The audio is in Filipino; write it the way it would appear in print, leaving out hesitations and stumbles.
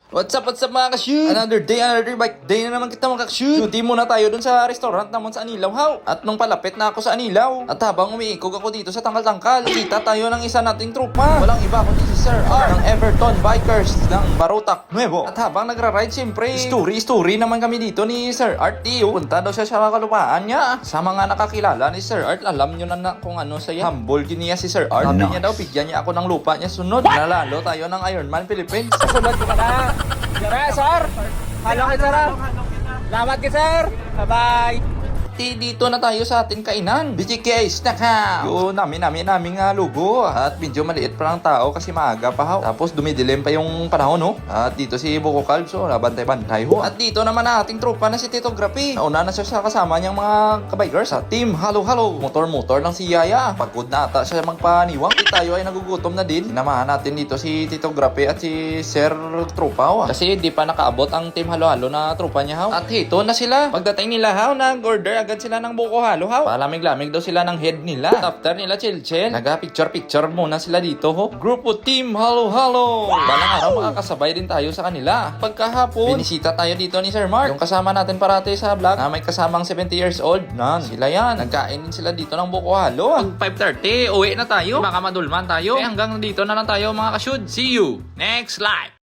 What's up mga ka-shoot? Another day bike day na naman kita mga ka-shoot. Duty muna tayo dun sa restaurant naman sa Anilaw Haw. At nung palapit na ako sa Anilaw, at habang umiikog ako dito sa Tangkal-Tangkal, kita tayo ng isa nating tropa. Walang iba kundi si Sir R ng Everton Bikers ng Barotac Nuevo. At habang nagra-ride, siyempre, story naman kami dito ni Sir Art Tio. Punta daw siya sa kalupaan niya. Sa mga nakakilala ni Sir Art, alam nyo na kung ano saya. Humble giniya si Sir Art. Sabi niya daw, bigyan niya ako ng lupa niya sunod. Nalalo tayo ng Ironman Philippines. Sunod ko ka na. Sir, sir. Halo ka, sir. Salamat ka, sir. Bye-bye. Dito na tayo sa ating kainan. BGK Snack House. Yun, namin nga lugo. At medyo maliit pa lang tao kasi maaga pa ho. Tapos dumidilim pa yung panahon, no? At dito si Buko Calv, so nabantay-bantay ho. At dito naman ang ating tropa na si Tito Grapi. Nauna na siya sa kasama niyang mga kabikers sa team Halo. Motor lang si Yaya. Pagod na ata siya magpaniwang. Di tayo ay nagugutom na din. Sinamahan natin dito si Tito Grapi at si Sir Tropa ho. Kasi di pa nakaabot ang team Halo na tropa niya ho. At hito na sila. Pagdating nila ho, nag-order agad sila ng buko halo ha. Palamig-lamig daw sila ng head nila. After nila chill. Naga-picture muna sila dito ho. Grupo Team Halo. Balang araw makakasabay din tayo sa kanila. Pagkahapon, binisita tayo dito ni Sir Mark. Yung kasama natin parati sa vlog na may kasamang 70 years old. Sila yan. Nagkain din sila dito ng buko halo. Pag 5:30, uwi na tayo. Baka madulman tayo. Hanggang dito na lang tayo mga ka-shoot. See you next live.